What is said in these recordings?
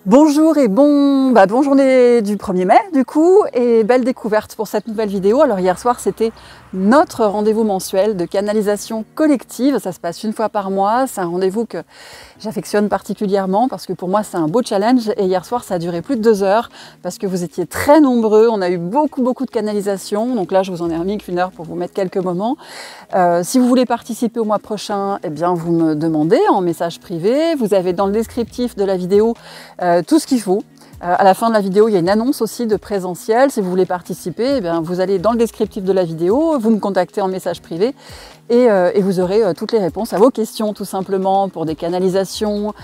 Bonjour et bonne journée du 1er mai du coup, et belle découverte pour cette nouvelle vidéo. Alors hier soir c'était notre rendez-vous mensuel de canalisation collective, ça se passe une fois par mois, c'est un rendez-vous que j'affectionne particulièrement parce que pour moi c'est un beau challenge, et hier soir ça a duré plus de 2 heures parce que vous étiez très nombreux, on a eu beaucoup de canalisations, donc là je vous en ai remis qu'une heure pour vous mettre quelques moments. Si vous voulez participer au mois prochain, eh bien vous me demandez en message privé, vous avez dans le descriptif de la vidéo tout ce qu'il faut. À la fin de la vidéo, il y a une annonce aussi de présentiel. Si vous voulez participer, eh bien, vous allez dans le descriptif de la vidéo, vous me contactez en message privé et vous aurez toutes les réponses à vos questions, tout simplement, pour des canalisations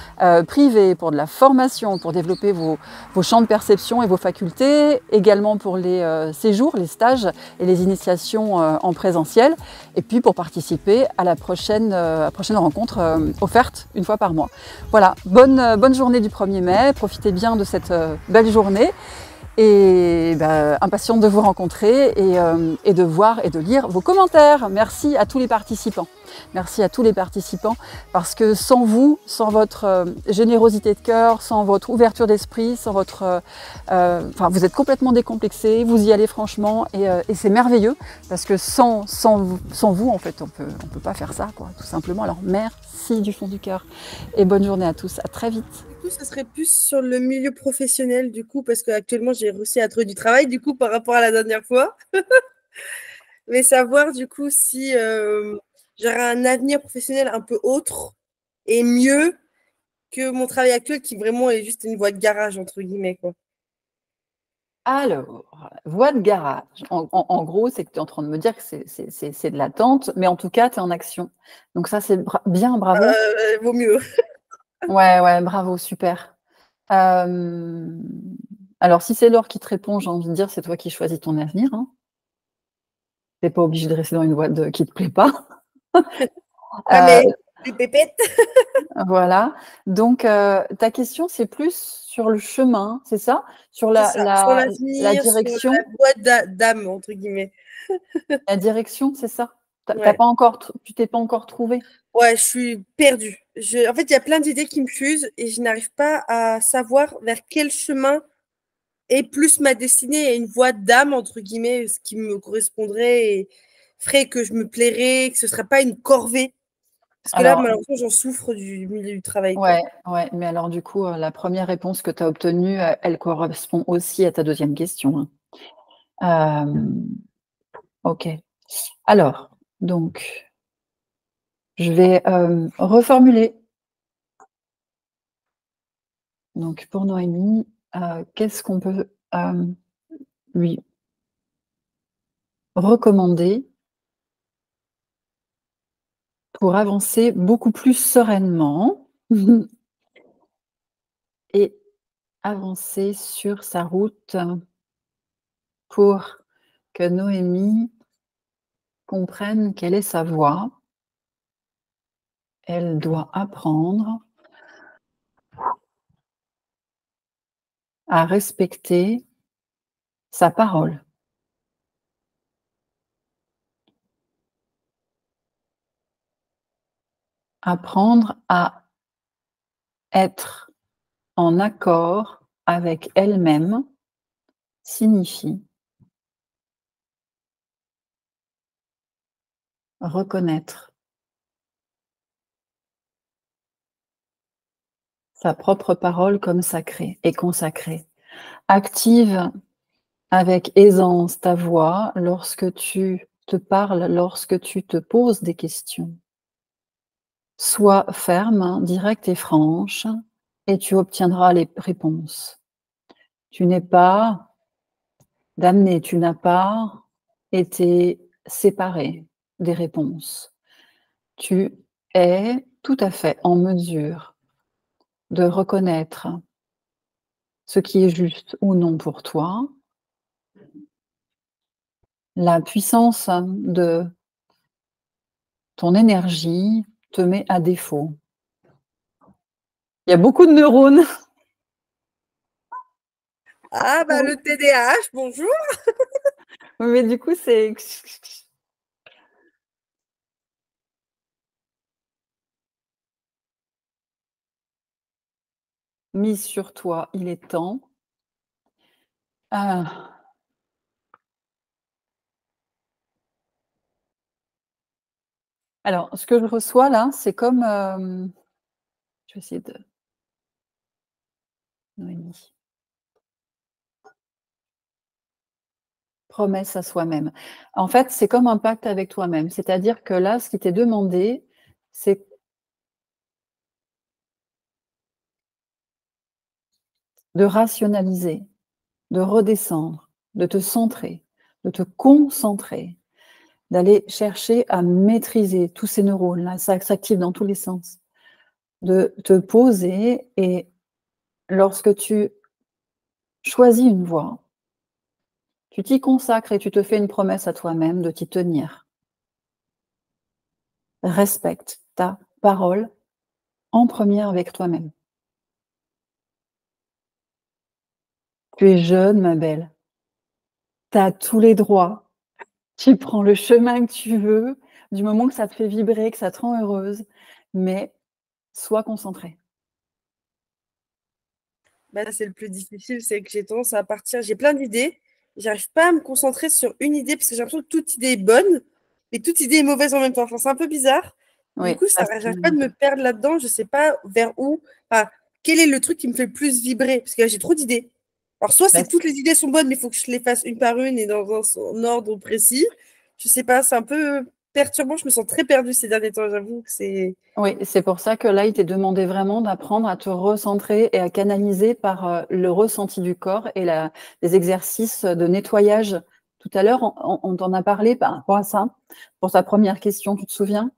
privées, pour de la formation, pour développer vos champs de perception et vos facultés, également pour les séjours, les stages et les initiations en présentiel, et puis pour participer à la prochaine rencontre offerte une fois par mois. Voilà, bonne journée du 1er mai, profitez bien de cette belle journée. Et impatiente de vous rencontrer et de voir et de lire vos commentaires. Merci à tous les participants. Merci à tous les participants parce que sans vous, sans votre générosité de cœur, sans votre ouverture d'esprit, sans votre, vous êtes complètement décomplexés, vous y allez franchement et c'est merveilleux parce que sans vous en fait on peut pas faire ça quoi, tout simplement. Alors merci du fond du cœur et bonne journée à tous, à très vite. Du coup, ça serait plus sur le milieu professionnel, du coup, parce qu'actuellement, j'ai réussi à trouver du travail, du coup, par rapport à la dernière fois. Mais savoir, du coup, si j'aurai un avenir professionnel un peu autre et mieux que mon travail actuel, qui vraiment est juste une voie de garage, entre guillemets, quoi. Alors, voie de garage. En gros, c'est que tu es en train de me dire que c'est de l'attente, mais en tout cas, tu es en action. Donc ça, c'est bien, bravo. Vaut mieux. Ouais, bravo, super. Alors, si c'est Laure qui te répond, j'ai envie de dire, c'est toi qui choisis ton avenir. Hein. Tu n'es pas obligé de rester dans une voie qui ne te plaît pas. Ah, mais les pépettes. Voilà. Donc, ta question, c'est plus sur le chemin, c'est ça? Sur C'est ça, sur la l'avenir, sur la direction? voie d'âme, entre guillemets. La direction, c'est ça? Ouais. Tu t'es pas encore trouvé? Ouais, je suis perdue. En fait, il y a plein d'idées qui me fusent et je n'arrive pas à savoir vers quel chemin est plus ma destinée et une voie d'âme, entre guillemets, ce qui me correspondrait et ferait que je me plairais, que ce ne serait pas une corvée. Parce que là, Alors, malheureusement, j'en souffre du milieu du travail, quoi. ouais, mais alors du coup, la première réponse que tu as obtenue, elle correspond aussi à ta deuxième question. Hein. Ok. Alors, donc, je vais reformuler. Donc, pour Noémie, qu'est-ce qu'on peut lui recommander pour avancer beaucoup plus sereinement et avancer sur sa route pour que Noémie comprenne quelle est sa voie. Elle doit apprendre à respecter sa parole. Apprendre à être en accord avec elle-même signifie reconnaître sa propre parole comme sacrée et consacrée. Active avec aisance ta voix lorsque tu te parles, lorsque tu te poses des questions. Sois ferme, directe et franche, et tu obtiendras les réponses. Tu n'es pas damné, tu n'as pas été séparé des réponses. Tu es tout à fait en mesure de reconnaître ce qui est juste ou non pour toi. La puissance de ton énergie te met à défaut. Il y a beaucoup de neurones. Ah, bah, le TDAH, bonjour. Mais du coup, c'est mise sur toi, il est temps. Ah. Alors, ce que je reçois là, c'est comme, je vais essayer de Noémie. Promesse à soi-même. En fait, c'est comme un pacte avec toi-même. C'est-à-dire que là, ce qui t'est demandé, c'est de rationaliser, de redescendre, de te centrer, de te concentrer, d'aller chercher à maîtriser tous ces neurones-là, ça s'active dans tous les sens. De te poser et lorsque tu choisis une voie, tu t'y consacres et tu te fais une promesse à toi-même de t'y tenir. Respecte ta parole en première avec toi-même. Tu es jeune, ma belle. Tu as tous les droits. Tu prends le chemin que tu veux, du moment que ça te fait vibrer, que ça te rend heureuse, mais sois concentrée. Bah, c'est le plus difficile, c'est que j'ai tendance à partir. J'ai plein d'idées. J'arrive pas à me concentrer sur une idée parce que j'ai l'impression que toute idée est bonne et toute idée est mauvaise en même temps. Enfin, c'est un peu bizarre. Du Oui, coup, ça j'arrive pas de me perdre là-dedans. Je sais pas vers où. Enfin, quel est le truc qui me fait le plus vibrer? Parce que là, j'ai trop d'idées. Alors, soit c'est toutes les idées sont bonnes, mais il faut que je les fasse une par une et dans un ordre précis. Je sais pas, c'est un peu perturbant. Je me sens très perdue ces derniers temps. J'avoue que c'est. Oui, c'est pour ça que là, il t'est demandé vraiment d'apprendre à te recentrer et à canaliser par le ressenti du corps et les exercices de nettoyage. Tout à l'heure, on t'en a parlé par rapport à ça, pour ta première question, tu te souviens?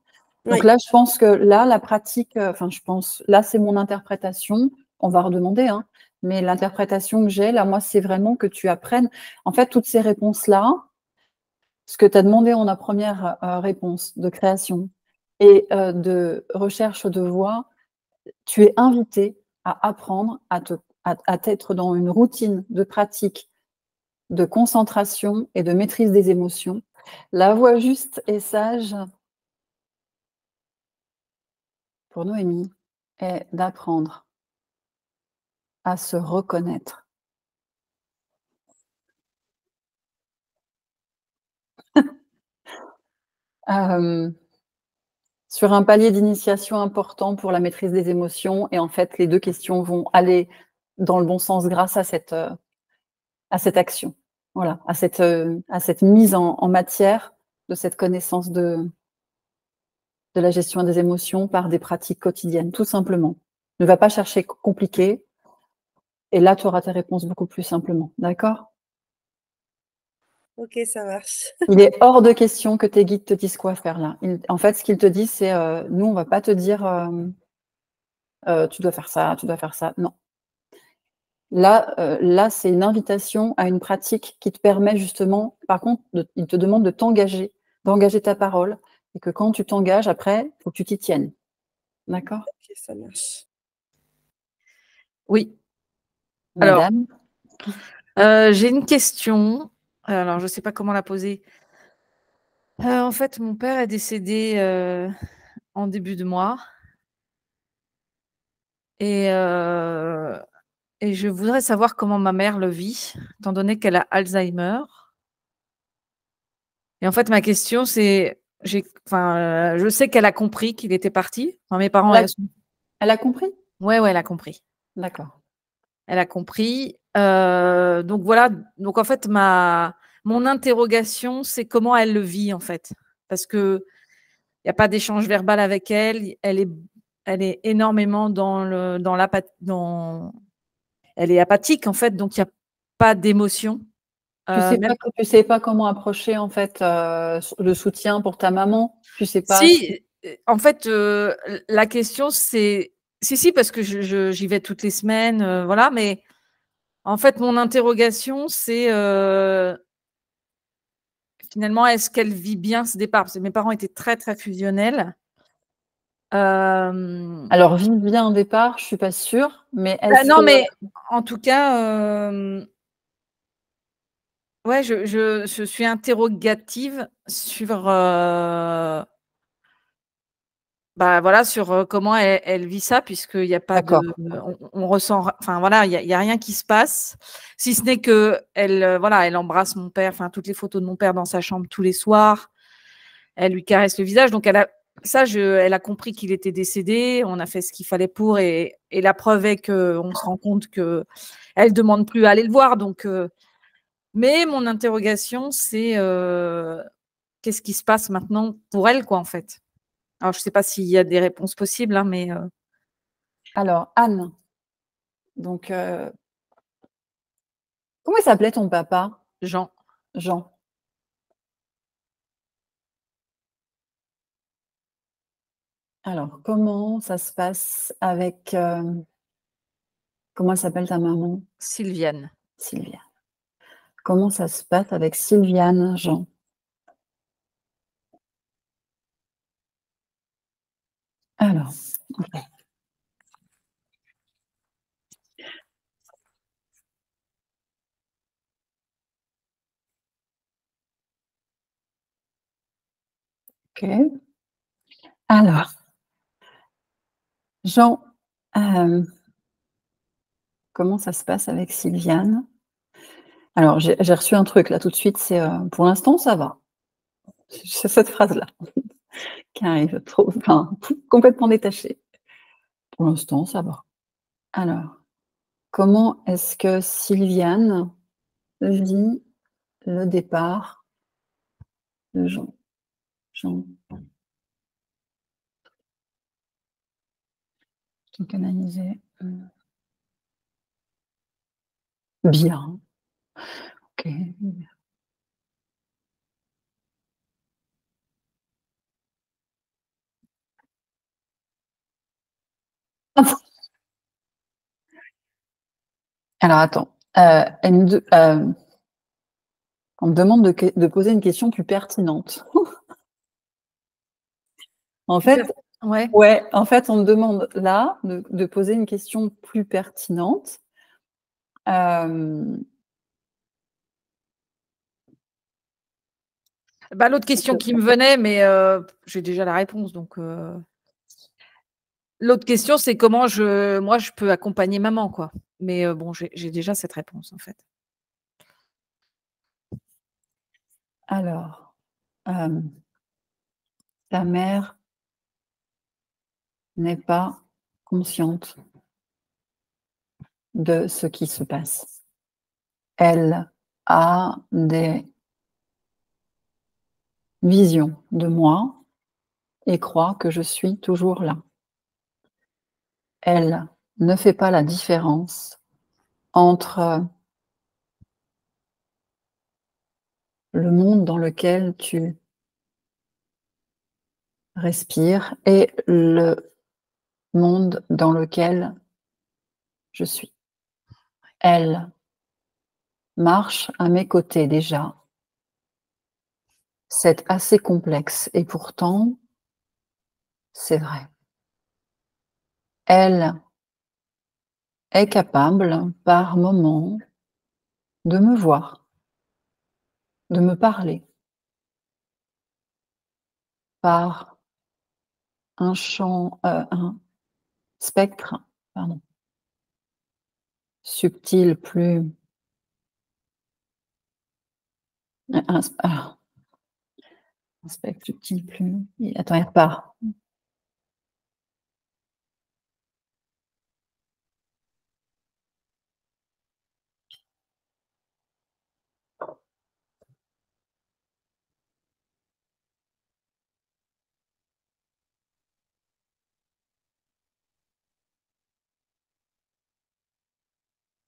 Donc Oui. là, je pense que là, la pratique, enfin, je pense, là, c'est mon interprétation. On va redemander, hein, mais l'interprétation que j'ai, là, moi, c'est vraiment que tu apprennes. En fait, toutes ces réponses-là, ce que tu as demandé en la première réponse de création et de recherche de voix, tu es invité à apprendre à t'être dans une routine de pratique, de concentration et de maîtrise des émotions. La voix juste et sage pour Noémie est d'apprendre à se reconnaître. Sur un palier d'initiation important pour la maîtrise des émotions et en fait, les 2 questions vont aller dans le bon sens grâce à cette action. Voilà, à cette mise en matière de cette connaissance de la gestion des émotions par des pratiques quotidiennes, tout simplement. Ne va pas chercher compliqué et là, tu auras tes réponses beaucoup plus simplement, d'accord? Ok, ça marche. Il est hors de question que tes guides te disent quoi faire là. En fait, ce qu'ils te disent, c'est, nous, on va pas te dire, tu dois faire ça, tu dois faire ça. Non. Là, c'est une invitation à une pratique qui te permet justement, par contre, il te demande de t'engager, d'engager ta parole et que quand tu t'engages, après, il faut que tu t'y tiennes. D'accord? Ok, ça marche. Oui. Alors, Madame? j'ai une question. Alors, je ne sais pas comment la poser. En fait, mon père est décédé en début de mois. Et je voudrais savoir comment ma mère le vit, étant donné qu'elle a Alzheimer. Et en fait, ma question, c'est, je sais qu'elle a compris qu'il était parti. Enfin, mes parents, Elle a compris? ouais, elle a compris. D'accord. Elle a compris. Donc voilà. Donc en fait, mon interrogation, c'est comment elle le vit en fait, parce que il y a pas d'échange verbal avec elle. Elle est énormément elle est apathique en fait, donc il y a pas d'émotion. Tu sais Même pas comment approcher en fait, le soutien pour ta maman? Tu sais pas si si, en fait, la question c'est si parce que j'y vais toutes les semaines, voilà, mais en fait, mon interrogation c'est, finalement, est-ce qu'elle vit bien ce départ? Parce que mes parents étaient très, très fusionnels. alors vivre bien au départ, je suis pas sûre, mais est-ce Non, que mais en tout cas, ouais, je suis interrogative sur, Bah, voilà, sur, comment elle vit ça puisqu'il y a pas de D'accord. on ressent enfin voilà, il y a rien qui se passe, si ce n'est qu'elle, voilà, elle embrasse mon père, enfin toutes les photos de mon père dans sa chambre tous les soirs. Elle lui caresse le visage, donc elle a compris qu'il était décédé, on a fait ce qu'il fallait pour et la preuve est qu'on se rend compte qu'elle demande plus à aller le voir donc mais mon interrogation c'est, qu'est-ce qui se passe maintenant pour elle quoi, en fait? Alors je sais pas s'il y a des réponses possibles, hein, mais Alors Anne, donc comment il s'appelait ton papa? Jean. Jean. Alors, comment ça se passe avec, comment elle s'appelle ta maman? Sylviane. Sylviane. Comment ça se passe avec Sylviane, Jean? Alors, OK. OK. Alors, Jean, comment ça se passe avec Sylviane? Alors, j'ai reçu un truc là tout de suite, c'est, «Pour l'instant, ça va». C'est cette phrase-là qui arrive trop enfin, complètement détachée. «Pour l'instant, ça va». Alors, comment est-ce que Sylviane vit le départ de Jean? Jean, tout canalisé, bien, OK. Alors attends, elle me de on me demande de poser une question plus pertinente. En fait Ouais. ouais, en fait, on me demande là de poser une question plus pertinente. Hem, Bah, l'autre question qui me venait, mais j'ai déjà la réponse donc l'autre question, c'est comment moi, je peux accompagner maman, quoi. Mais bon, j'ai déjà cette réponse, en fait. alors, hem, ta mère n'est pas consciente de ce qui se passe. Elle a des visions de moi et croit que je suis toujours là. Elle ne fait pas la différence entre le monde dans lequel tu respires et le monde dans lequel je suis. Elle marche à mes côtés déjà. C'est assez complexe et pourtant, c'est vrai. Elle est capable, par moments, de me voir, de me parler par un spectre, pardon, subtil, plus un spectre subtil, plus attends, il repart.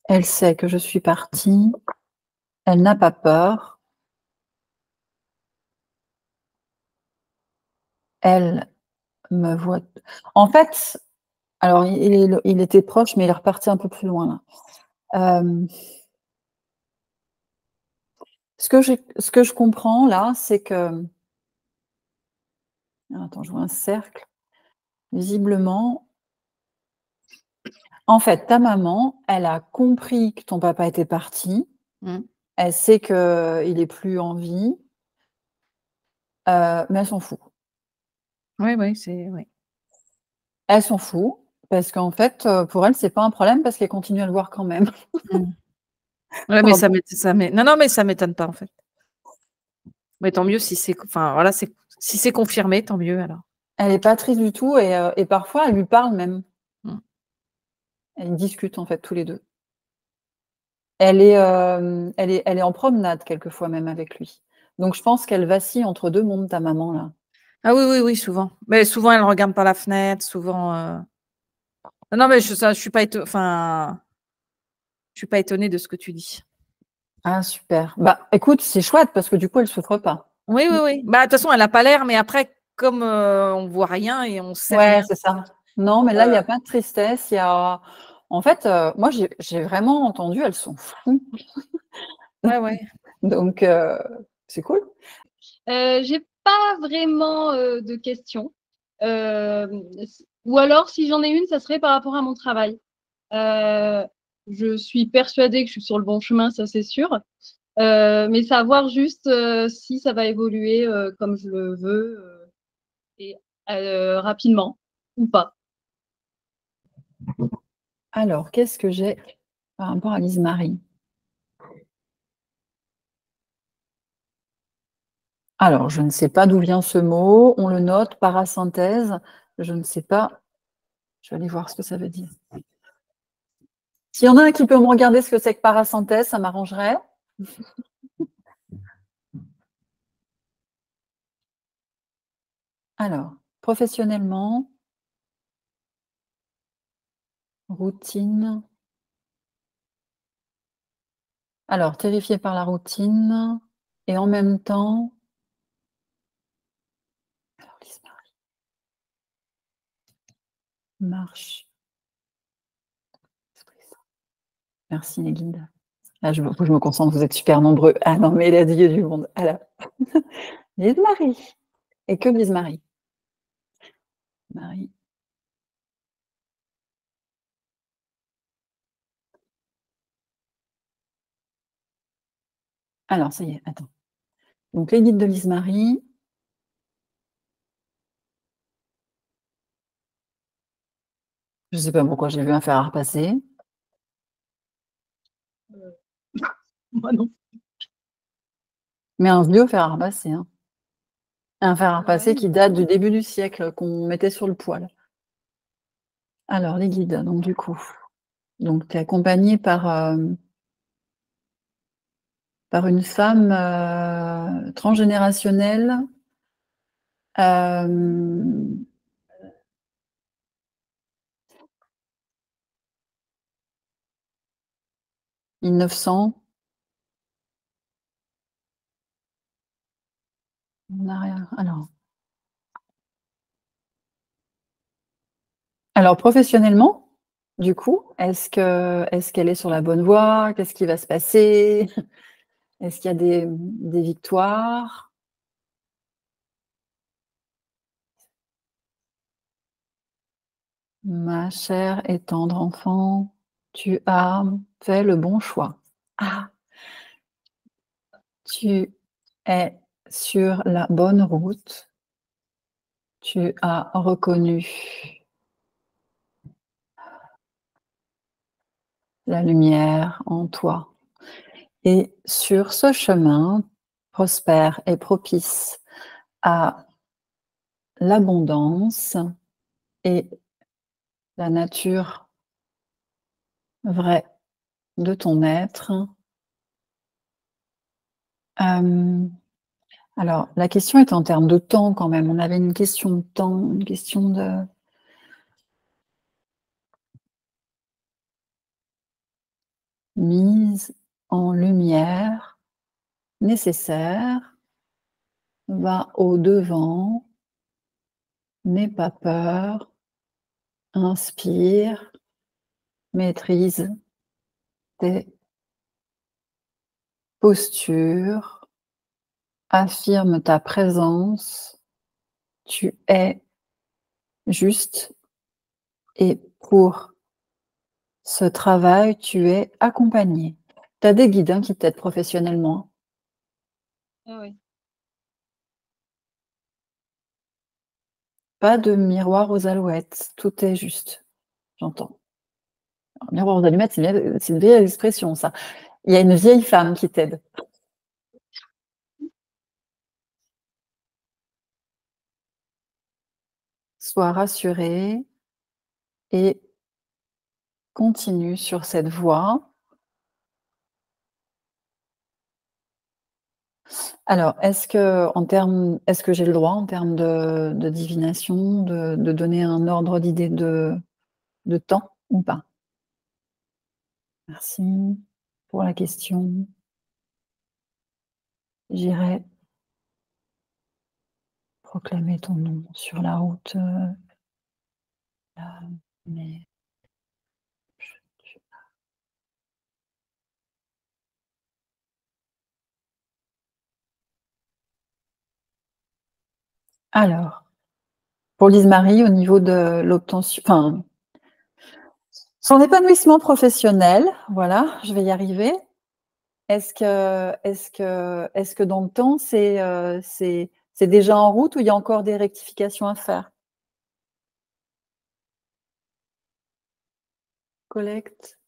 Elle sait que je suis partie, elle n'a pas peur. Elle me voit en fait, alors il était proche, mais il est reparti un peu plus loin là. Ce que je comprends là, c'est que attends, je vois un cercle. Visiblement, en fait, ta maman, elle a compris que ton papa était parti. Mmh. Elle sait qu'il est plus en vie, mais elle s'en fout. Oui, oui, c'est oui. Elle s'en fout parce qu'en fait, pour elle, c'est pas un problème parce qu'elle continue à le voir quand même. Ouais, mais Pardon. non, non, mais ça m'étonne pas, en fait. Mais tant mieux si c'est enfin, voilà, si c'est confirmé, tant mieux alors. Elle est pas triste du tout et parfois elle lui parle même. Mmh. Ils discutent en fait tous les 2. Elle est en promenade quelquefois même avec lui. Donc je pense qu'elle vacille entre 2 mondes, ta maman là. Ah oui, oui, oui, souvent. Mais souvent, elle regarde par la fenêtre, souvent, non, non, mais je suis pas étonnée de ce que tu dis. Ah super. Bah écoute, c'est chouette parce que du coup elle souffre pas. Oui, oui, oui. Bah, de toute façon, elle a pas l'air, mais après, comme, on voit rien et on sait Ouais, rien, c'est ça. Non, mais là il y a pas de tristesse, il y a en fait, moi j'ai vraiment entendu, elle s'en fout. ouais, ouais. Donc c'est cool. J'ai pas vraiment, de questions. Ou alors si j'en ai une, ça serait par rapport à mon travail. Je suis persuadée que je suis sur le bon chemin, ça c'est sûr. Mais savoir juste, si ça va évoluer, comme je le veux, et rapidement ou pas. Alors, qu'est-ce que j'ai par rapport à Lise Marie? Alors, je ne sais pas d'où vient ce mot, on le note, parasynthèse, je ne sais pas. Je vais aller voir ce que ça veut dire. S'il y en a un qui peut me regarder ce que c'est que parasynthèse, ça m'arrangerait. Alors, professionnellement, routine. Alors, terrifiée par la routine et en même temps. Alors, Lise Marie. Marche. Merci les guides. Là, faut que je me concentre, vous êtes super nombreux. Ah non, mais il a dit du monde. Alors, Lise Marie. Et que Lise Marie. Marie. Alors, ça y est, attends. Donc, les guides de Lise Marie. Je ne sais pas pourquoi j'ai vu un fer à repasser. Moi non. Mais un vieux fer à repasser. Hein. Un fer à repasser Ouais. qui date du début du siècle, qu'on mettait sur le poêle. Alors, les guides, donc du coup. Donc, tu es accompagnée par une femme transgénérationnelle. 1900. On a rien. Alors, professionnellement, du coup, est-ce qu'elle est sur la bonne voie? Qu'est-ce qui va se passer? Est-ce qu'il y a des victoires? Ma chère et tendre enfant, tu as fait le bon choix. Ah, tu es sur la bonne route. Tu as reconnu la lumière en toi. Et sur ce chemin prospère et propice à l'abondance et la nature vraie de ton être. Alors, la question est en termes de temps quand même. On avait une question de temps, une question de... mise en lumière nécessaire, va au-devant, n'aie pas peur, inspire, maîtrise tes postures, affirme ta présence, tu es juste et pour ce travail, tu es accompagné. Tu as des guides hein, qui t'aident professionnellement. Ah ouais. Pas de miroir aux alouettes. Tout est juste. J'entends. Alors, miroir aux allumettes, c'est une vieille expression, ça. Il y a une vieille femme qui t'aide. Sois rassurée et continue sur cette voie. Alors, est-ce que j'ai le droit, en termes de divination, de donner un ordre d'idée de temps ou pas? Merci pour la question. J'irai proclamer ton nom sur la route. Mais alors, pour Lise-Marie, au niveau de l'obtention, enfin, son épanouissement professionnel, voilà, je vais y arriver. Est-ce que dans le temps, c'est déjà en route ou il y a encore des rectifications à faire? Collecte.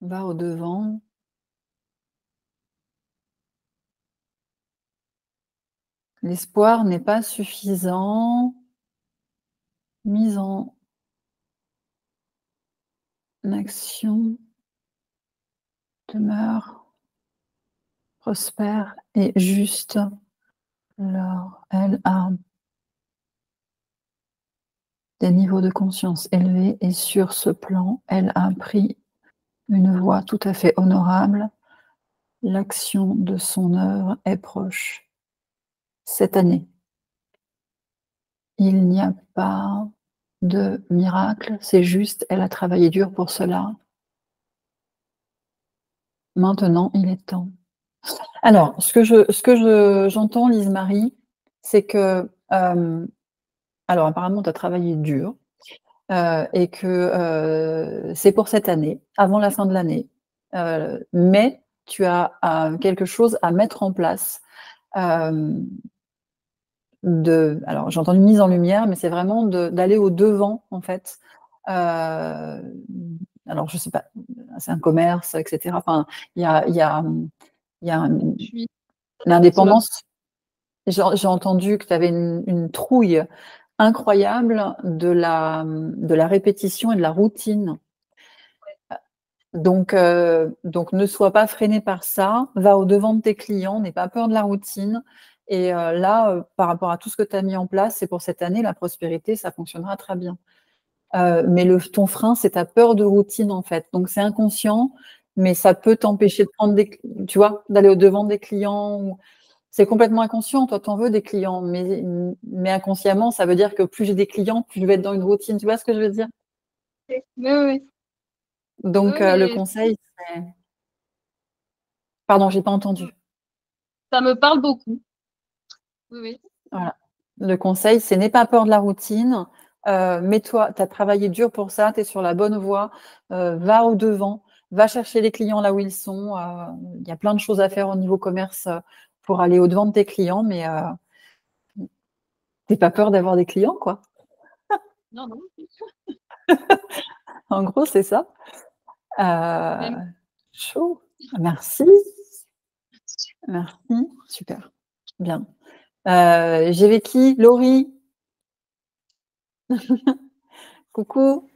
Va au-devant. L'espoir n'est pas suffisant. Mise en action. Demeure prospère et juste. Alors, elle a des niveaux de conscience élevés et sur ce plan, elle a pris une voie tout à fait honorable. L'action de son œuvre est proche. Cette année, il n'y a pas de miracle, c'est juste, elle a travaillé dur pour cela. Maintenant, il est temps. Alors, ce que j'entends, Lise-Marie, c'est que, alors apparemment, tu as travaillé dur, et que c'est pour cette année, avant la fin de l'année, mais tu as quelque chose à mettre en place. Alors j'entends une mise en lumière, mais c'est vraiment d'aller au-devant, en fait. Alors je ne sais pas, c'est un commerce, etc. Enfin, il y a l'indépendance. J'ai entendu que tu avais une trouille incroyable de la répétition et de la routine. Donc ne sois pas freiné par ça, va au-devant de tes clients, n'aie pas peur de la routine. Et là, par rapport à tout ce que tu as mis en place, c'est pour cette année, la prospérité, ça fonctionnera très bien. Mais ton frein, c'est ta peur de routine, en fait. Donc c'est inconscient, mais ça peut t'empêcher de prendre tu vois, d'aller au-devant des clients. C'est complètement inconscient, toi, t'en veux des clients, mais inconsciemment, ça veut dire que plus j'ai des clients, plus je vais être dans une routine. Tu vois ce que je veux dire? Oui. Donc, Oui, le conseil, c'est… Pardon, j'ai pas entendu. ça me parle beaucoup. Oui. Voilà. Le conseil, c'est n'aie pas peur de la routine. Mets-toi, tu as travaillé dur pour ça, tu es sur la bonne voie. Va au-devant, va chercher les clients là où ils sont. Il y a plein de choses à faire au niveau commerce pour aller au-devant de tes clients, mais n'aie pas peur d'avoir des clients, quoi. Non. En gros, c'est ça. Chaud. Merci. Merci. Super. Bien. J'ai vécu Laurie. Coucou.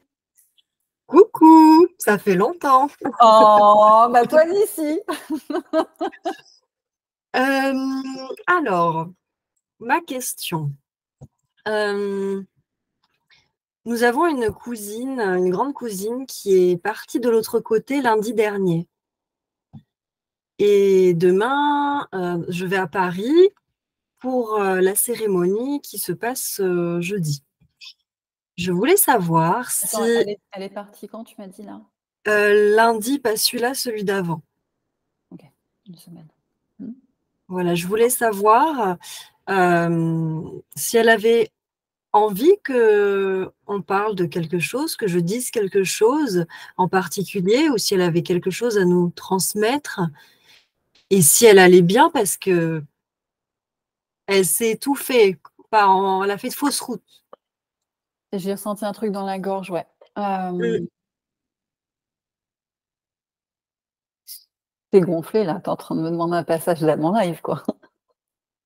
Coucou, ça fait longtemps. Oh, bah toi d'ici. Alors, ma question. Nous avons une cousine, une grande cousine qui est partie de l'autre côté lundi dernier. Et demain, je vais à Paris pour la cérémonie qui se passe jeudi. Je voulais savoir si… Attends, elle est partie quand, tu m'as dit là? Lundi, pas celui-là, celui d'avant. Ok, une semaine. Voilà, je voulais savoir si elle avait envie qu'on parle de quelque chose, que je dise quelque chose en particulier, ou si elle avait quelque chose à nous transmettre. et si elle allait bien, parce que elle s'est étouffée, elle a fait de fausse route. J'ai ressenti un truc dans la gorge, ouais. T'es gonflé là, t'es en train de me demander un passage de mon live, quoi.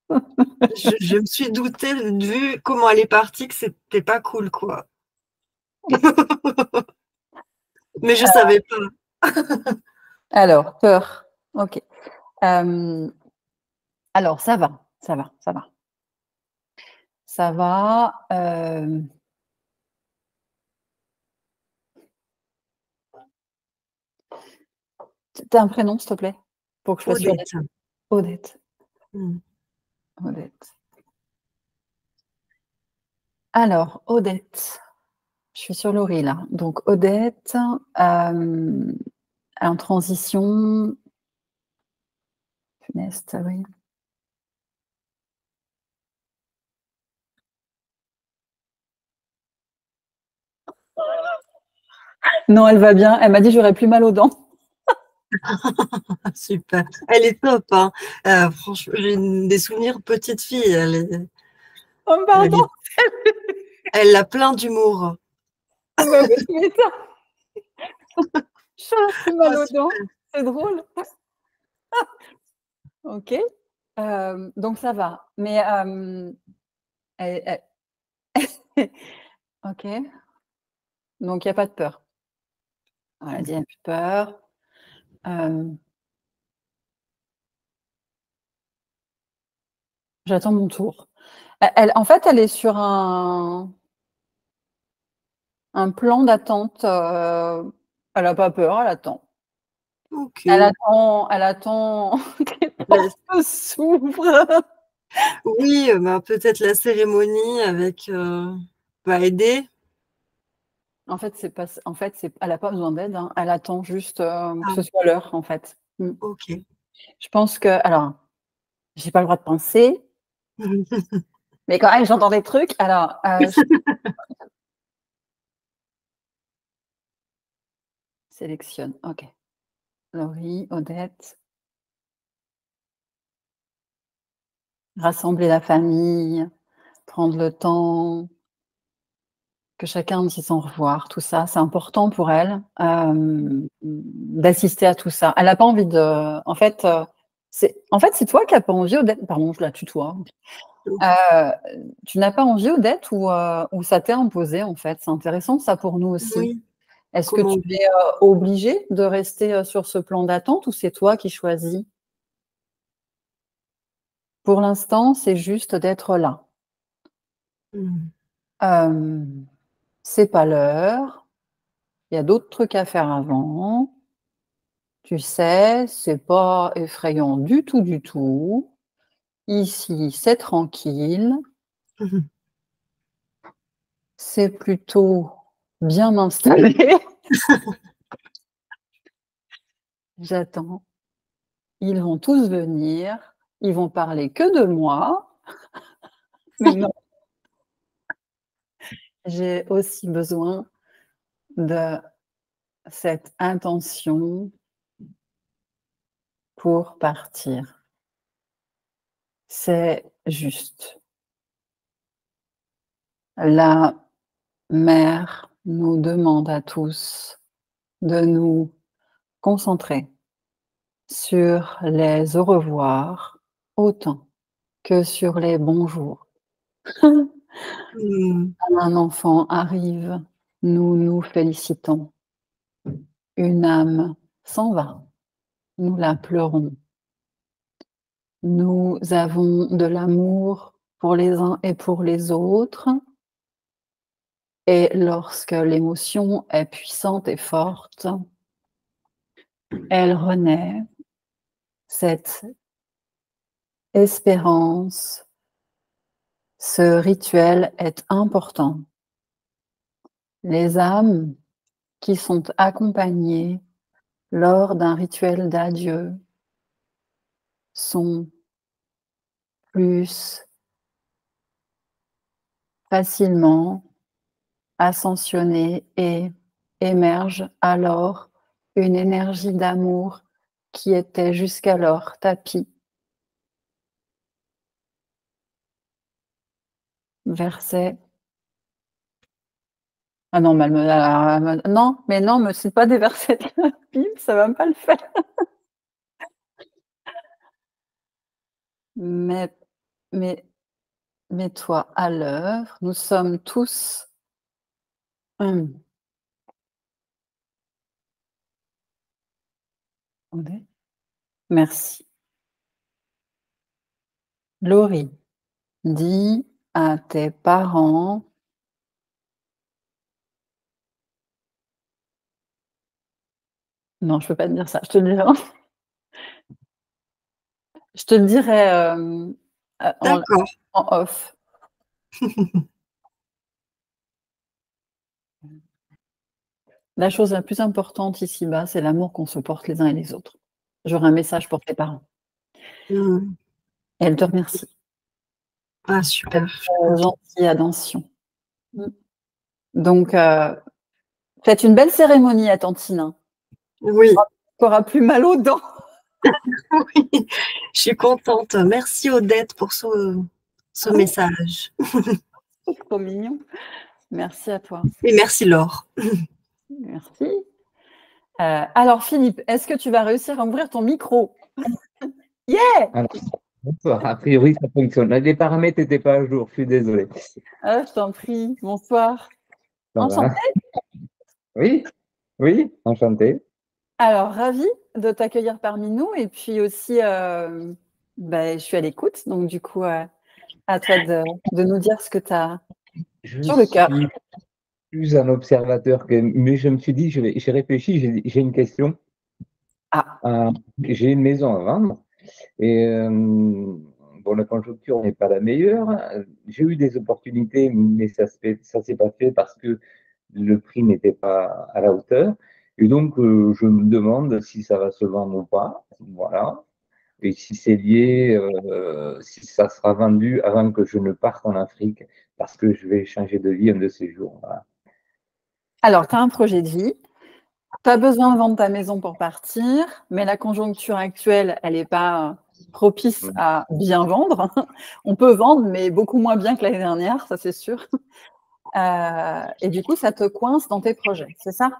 Je me suis doutée, vu comment elle est partie, que c'était pas cool, quoi. Mais je savais pas. Alors, peur. Ok. Alors, ça va, ça va, ça va. Ça va. T'as un prénom, s'il te plaît, pour que je sois sûre. Odette. Odette. Mm. Odette. Alors, Odette. Je suis sur Laurie, là. Donc, Odette, en transition. Punaise, oui. Non, elle va bien. Elle m'a dit j'aurais plus mal aux dents. Super. Elle est top, hein. Franchement, j'ai des souvenirs petite fille. Oh, pardon. Elle a plein d'humour. Ah bah, tu m'étonnes. J'aurais plus mal aux dents. C'est drôle. Ok. Donc ça va. Mais ok. Donc il n'y a pas de peur. Elle a dit il n'y a plus de peur. J'attends mon tour. En fait, elle est sur un plan d'attente. Elle n'a pas peur, elle attend. Ok. Elle attend que les portes s'ouvrent. Oui, peut-être la cérémonie avec va aider. En fait, elle n'a pas besoin d'aide, hein. Elle attend juste que ce soit l'heure, en fait. Ok. Je pense que, alors, j'ai pas le droit de penser, mais quand même, j'entends des trucs. Alors, sélectionne. Ok. Laurie, Odette. Rassembler la famille, prendre le temps, que chacun dise au revoir, tout ça, c'est important pour elle d'assister à tout ça. Elle n'a pas envie de. En fait, c'est toi qui n'as pas envie, Odette. Pardon, je la tutoie. Tu n'as pas envie, Odette, ou ça t'est imposé, en fait. C'est intéressant, ça, pour nous aussi. Oui. Est-ce que tu es obligée de rester sur ce plan d'attente ou c'est toi qui choisis? Pour l'instant, c'est juste d'être là. C'est pas l'heure. Il y a d'autres trucs à faire avant. Tu sais, c'est pas effrayant du tout, du tout. Ici, c'est tranquille. C'est plutôt bien installé. J'attends. Ils vont tous venir. Ils vont parler que de moi. Mais non. J'ai aussi besoin de cette intention pour partir. C'est juste. La mère nous demande à tous de nous concentrer sur les au revoir autant que sur les bonjours. Un enfant arrive, nous nous félicitons. Une âme s'en va, nous la pleurons. Nous avons de l'amour pour les uns et pour les autres. Et lorsque l'émotion est puissante et forte, elle renaît. Cette espérance, ce rituel est important. Les âmes qui sont accompagnées lors d'un rituel d'adieu sont plus facilement ascensionnées et émerge alors une énergie d'amour qui était jusqu'alors tapis. Verset. Ah non, mais non, mais non, me cite pas des versets de la Bible, ça va pas le faire. Mais, mets-toi à l'œuvre. Nous sommes tous. Merci. Laurie, dis à tes parents. Non, je peux pas te dire ça. Je te le dirai. Je te le dirai D'accord. en off. La chose la plus importante ici-bas, c'est l'amour qu'on se porte les uns et les autres. J'aurai un message pour tes parents. Mm. Et elle te remercie. Ah, super. Gentille attention. Donc, faites une belle cérémonie à Tantine. Hein. Oui. Tu n'auras plus mal aux dents. Oui, je suis contente. Merci Odette pour ce message. C'est trop mignon. Merci à toi. Et merci Laure. Merci. Alors Philippe, est-ce que tu vas réussir à ouvrir ton micro? Yeah! Alors, bonsoir. A priori, ça fonctionne. Les paramètres n'étaient pas à jour. Je suis désolé. Ah, je t'en prie. Bonsoir. Ça va? Enchantée. Oui, oui, enchanté. Alors, ravie de t'accueillir parmi nous. Et puis aussi, je suis à l'écoute. Donc, du coup, à toi de nous dire ce que tu as sur le cœur. Je suis plus un observateur mais je me suis dit, j'ai réfléchi, j'ai une question. J'ai une maison à vendre et bon, la conjoncture n'est pas la meilleure. J'ai eu des opportunités, mais ça s'est pas fait parce que le prix n'était pas à la hauteur. Et donc, je me demande si ça va se vendre ou pas. Voilà. Et si c'est lié, si ça sera vendu avant que je ne parte en Afrique, parce que je vais changer de vie un de ces jours. Voilà. Alors, tu as un projet de vie. Tu as besoin de vendre ta maison pour partir, mais la conjoncture actuelle, elle n'est pas propice à bien vendre. On peut vendre, mais beaucoup moins bien que l'année dernière, ça c'est sûr. Et du coup, ça te coince dans tes projets, c'est ça?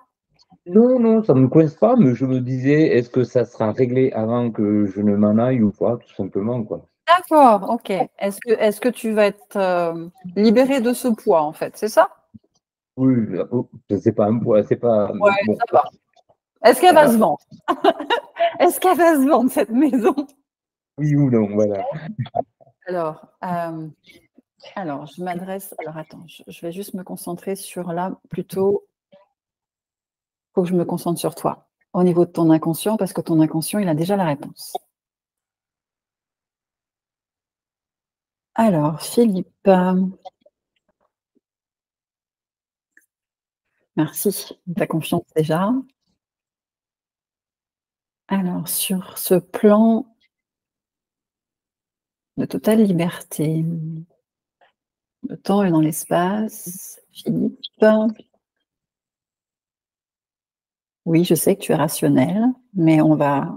Non, non, ça ne me coince pas, mais je me disais, est-ce que ça sera réglé avant que je ne m'en aille ou pas, tout simplement, quoi. D'accord, ok. Est-ce que tu vas être libéré de ce poids, en fait, c'est ça? Oui, c'est pas un poids, c'est pas. Ouais, bon. ça va. Est-ce qu'elle va se vendre? Est-ce qu'elle va se vendre, cette maison? Oui ou non, voilà. Alors, je m'adresse. Alors, attends, je vais juste me concentrer sur là, plutôt. Il faut que je me concentre sur toi, au niveau de ton inconscient, parce que ton inconscient, il a déjà la réponse. Alors, Philippe. Merci de ta confiance déjà. Alors, sur ce plan de totale liberté, le temps et dans l'espace, Philippe. Oui, je sais que tu es rationnel, mais on va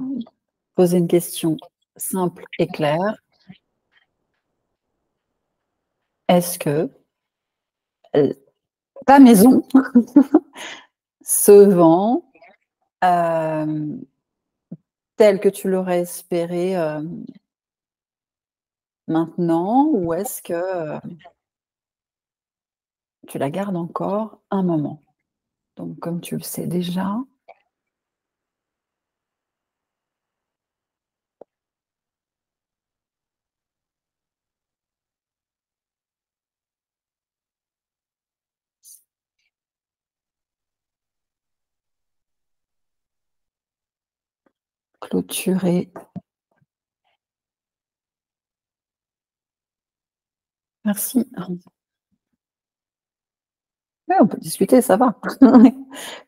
poser une question simple et claire. Est-ce que ta maison se vend telle que tu l'aurais espéré maintenant, ou est-ce que tu la gardes encore un moment? Donc, comme tu le sais déjà, clôturer. Merci. Ouais, on peut discuter, ça va.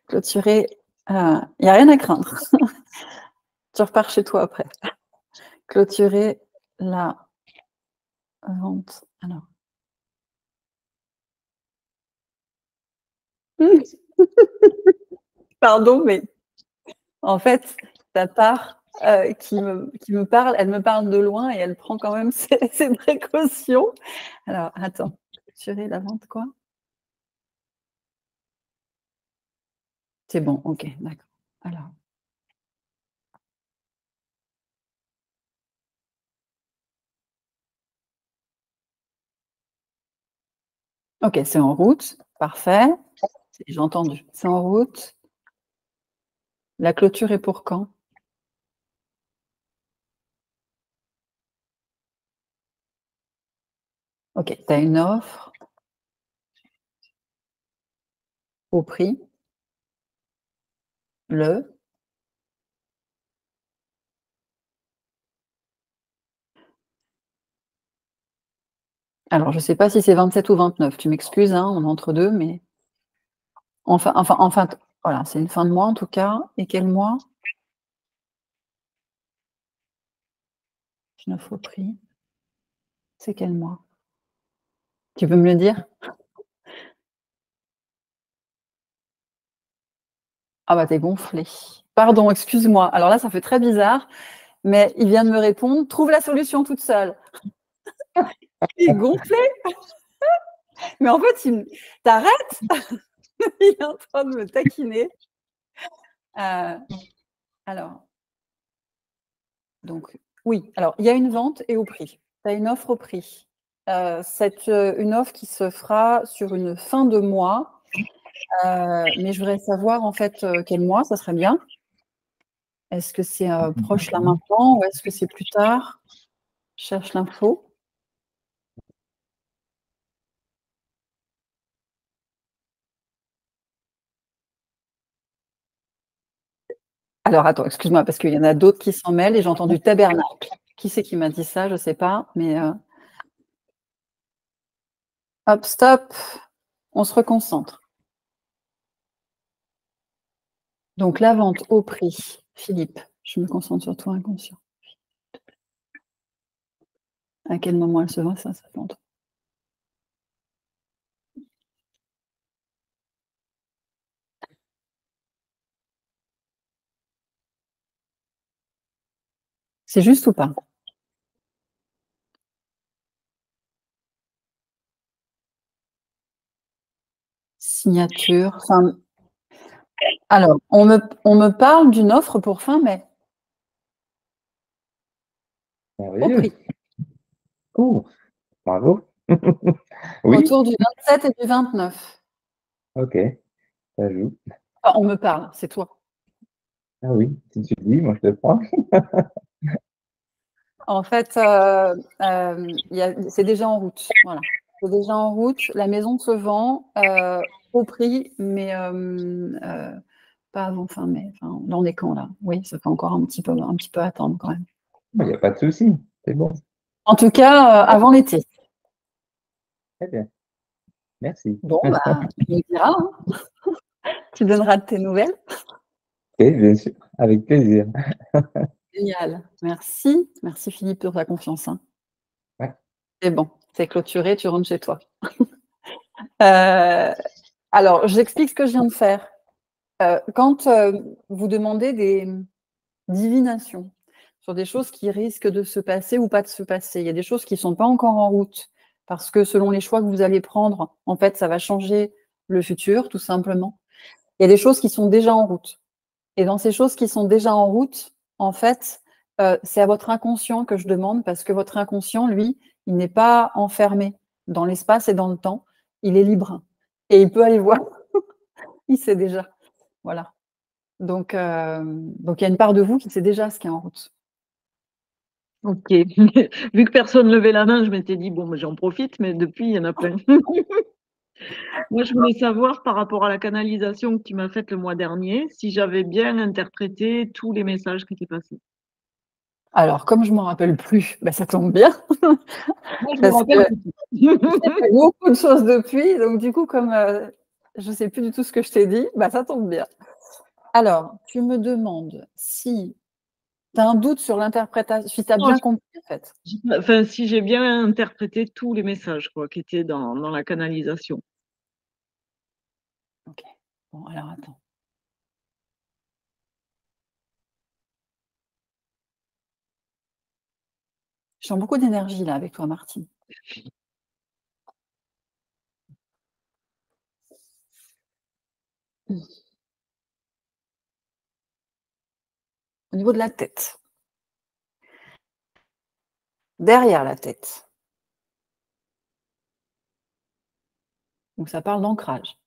Clôturer, il n'y a rien à craindre. Tu repars chez toi après. Clôturer la vente. Alors. Pardon, mais en fait, ta part qui me parle. Elle me parle de loin et elle prend quand même ses précautions. Alors, attends, clôturer la vente, quoi? C'est bon, ok, d'accord. Alors. Ok, c'est en route. Parfait. J'ai entendu. C'est en route. La clôture est pour quand? Ok, tu as une offre au prix. Le. Alors, je ne sais pas si c'est 27 ou 29. Tu m'excuses, hein, on est entre deux, mais. Enfin, voilà, c'est une fin de mois en tout cas. Et quel mois? 9 au prix. C'est quel mois? Tu peux me le dire? Ah bah t'es gonflé. Pardon, excuse-moi. Alors là, ça fait très bizarre, mais il vient de me répondre, trouve la solution toute seule. Il est gonflé. Mais en fait, t'arrêtes. Il est en train de me taquiner. Alors, donc, oui, alors il y a une vente et au prix. Tu as une offre au prix. C'est une offre qui se fera sur une fin de mois. Mais je voudrais savoir en fait quel mois, ça serait bien. Est-ce que c'est proche là maintenant ou est-ce que c'est plus tard? Je cherche l'info. Alors attends, excuse-moi, parce qu'il y en a d'autres qui s'en mêlent et j'ai entendu tabernacle. Qui c'est qui m'a dit ça? Je ne sais pas, mais hop, stop, on se reconcentre. Donc la vente au prix, Philippe, je me concentre sur toi, inconscient. À quel moment elle se voit, ça vente? C'est juste ou pas? Signature, fin. Alors, on me parle d'une offre pour fin mai. Au prix. Oh, bravo. Oui, Autour du 27 et du 29. ok, ça joue. Enfin, on me parle, c'est toi. Ah oui, si tu dis, moi je te prends. En fait, c'est déjà en route. Voilà. C'est déjà en route. La maison se vend au prix, mais pas avant fin mai. Enfin, là, on est quand là? Oui, ça fait encore un petit peu attendre quand même. Il n'y a pas de souci, c'est bon. En tout cas, avant l'été. Très bien. Merci. Bon, bah, tu me diras, hein. Tu donneras de tes nouvelles. Ok, bien sûr, avec plaisir. Génial. Merci. Merci Philippe pour ta confiance, hein. Ouais. C'est bon, c'est clôturé, tu rentres chez toi. Alors, j'explique ce que je viens de faire. Quand vous demandez des divinations sur des choses qui risquent de se passer ou pas de se passer, il y a des choses qui ne sont pas encore en route, parce que selon les choix que vous allez prendre, en fait, ça va changer le futur, tout simplement. Il y a des choses qui sont déjà en route. Et dans ces choses qui sont déjà en route, en fait, c'est à votre inconscient que je demande, parce que votre inconscient, lui, il n'est pas enfermé dans l'espace et dans le temps, il est libre. Et il peut aller voir, il sait déjà. Voilà. Donc, il y a une part de vous qui sait déjà ce qui est en route. Ok. Vu que personne ne levait la main, je m'étais dit, bon, j'en profite, mais depuis, il y en a plein. Moi, je voulais savoir par rapport à la canalisation que tu m'as faite le mois dernier, si j'avais bien interprété tous les messages qui étaient passés. Alors, comme je ne m'en rappelle plus, bah, ça tombe bien. Moi, je me Parce rappelle. que j'ai fait beaucoup de choses depuis. Donc, du coup, comme je ne sais plus du tout ce que je t'ai dit, bah, ça tombe bien. Alors, tu me demandes si tu as un doute sur l'interprétation, si tu as bien compris, en fait. Enfin, si j'ai bien interprété tous les messages quoi, qui étaient dans la canalisation. Ok. Bon, alors attends. Je sens beaucoup d'énergie là avec toi, Martine. Au niveau de la tête. Derrière la tête. Donc ça parle d'ancrage.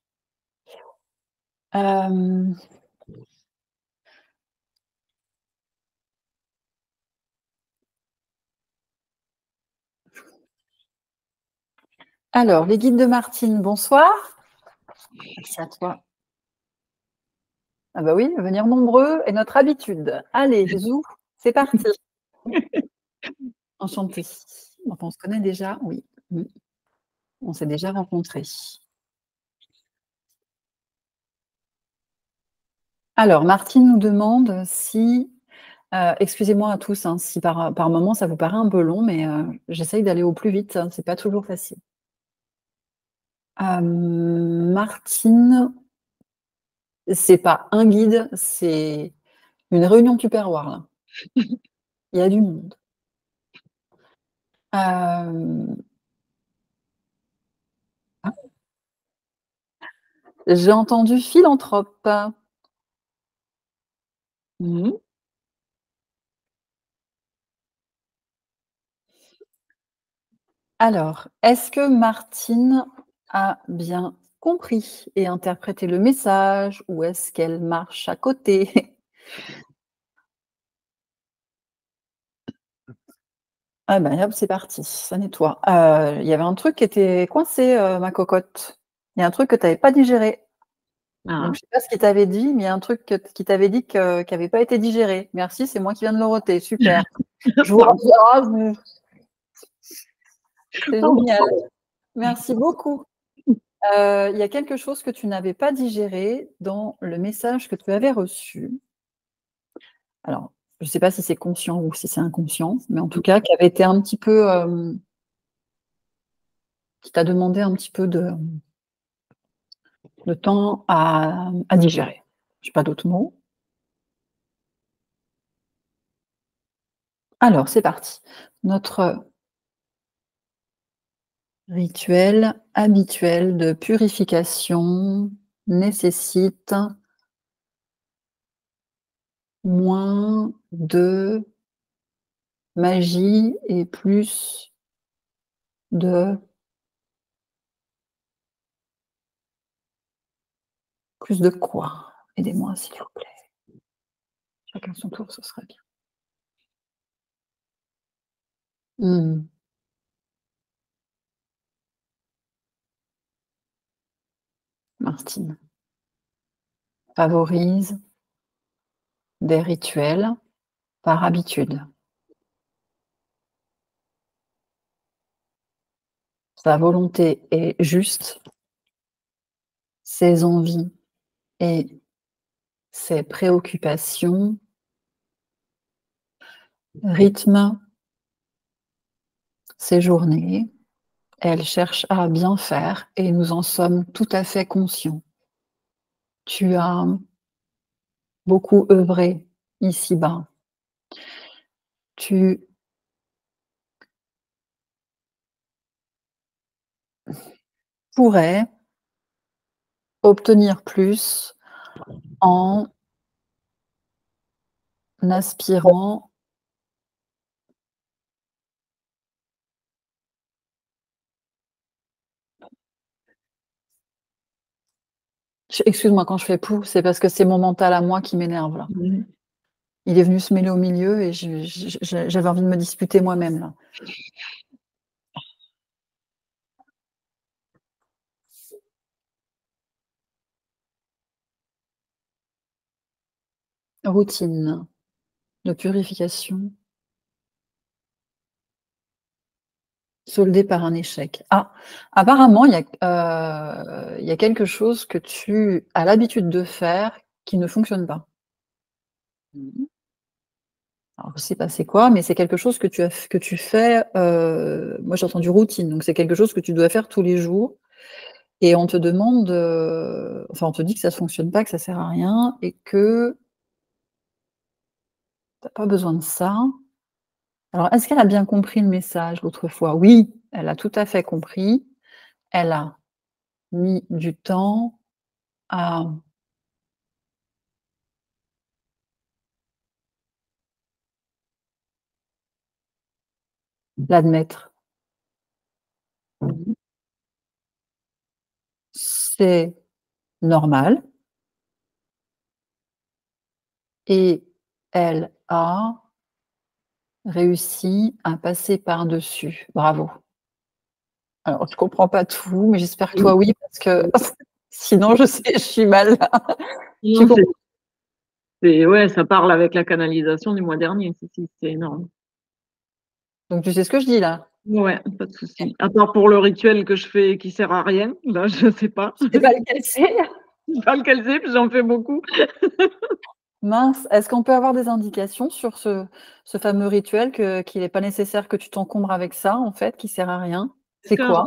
Alors, les guides de Martine, bonsoir. Merci à toi. Ah bah oui, venir nombreux est notre habitude. Allez, Zou, c'est parti. Enchantée. Enfin, on se connaît déjà, oui. On s'est déjà rencontrés. Alors, Martine nous demande si, excusez-moi à tous, hein, si par moment ça vous paraît un peu long, mais j'essaye d'aller au plus vite, hein, c'est pas toujours facile. Martine, c'est pas un guide, c'est une réunion tupperware, là. Il y a du monde. J'ai entendu philanthrope. Alors, est-ce que Martine a bien compris et interprété le message ou est-ce qu'elle marche à côté? Ah ben hop, c'est parti, ça nettoie. Il y avait un truc qui était coincé, ma cocotte. Il y a un truc que tu n'avais pas digéré. Ah. Donc je sais pas ce qu'il t'avait dit, mais il y a un truc qui t'avait dit qui n'avait pas été digéré. Merci, c'est moi qui viens de le roter, super. Je vous remercie. C'est génial. Merci beaucoup. Il y a quelque chose que tu n'avais pas digéré dans le message que tu avais reçu. Alors, je ne sais pas si c'est conscient ou si c'est inconscient, mais en tout cas, qui avait été un petit peu, qui t'a demandé un petit peu de temps à digérer. Je n'ai pas d'autres mots. Alors, c'est parti. Notre rituel habituel de purification nécessite moins de magie et plus de quoi? Aidez-moi, s'il vous plaît. Chacun son tour, ce sera bien. Martine favorise des rituels par habitude. Sa volonté est juste, ses envies et ses préoccupations rythment ses journées. Elle cherche à bien faire et nous en sommes tout à fait conscients. Tu as beaucoup œuvré ici-bas. Tu pourrais obtenir plus en aspirant excuse-moi, quand je fais pou, c'est parce que c'est mon mental à moi qui m'énerve là. Il est venu se mêler au milieu et j'avais envie de me disputer moi-même là. Routine de purification soldée par un échec. Ah, apparemment, il y a quelque chose que tu as l'habitude de faire qui ne fonctionne pas. Alors, je ne sais pas c'est quoi, mais c'est quelque chose que tu fais, moi j'ai entendu routine, donc c'est quelque chose que tu dois faire tous les jours et on te demande, enfin on te dit que ça ne fonctionne pas, que ça ne sert à rien et que tu n'as pas besoin de ça. Alors, est-ce qu'elle a bien compris le message l'autre fois? Oui, elle a tout à fait compris. Elle a mis du temps à l'admettre. Mhm. C'est normal et elle a réussi à passer par-dessus. Bravo. Alors, je comprends pas tout, mais j'espère que toi, oui, parce que sinon, je suis mal là. Tu Non, comprends? ouais, ça parle avec la canalisation du mois dernier, c'est énorme. Donc, tu sais ce que je dis là? Ouais, pas de souci. À part pour le rituel que je fais qui sert à rien, là, je sais pas. Je sais pas lequel c'est. Je sais pas lequel c'est, puis j'en fais beaucoup. Mince, est-ce qu'on peut avoir des indications sur ce fameux rituel qu'il n'est pas nécessaire que tu t'encombres avec ça, en fait, qui sert à rien? C'est quoi?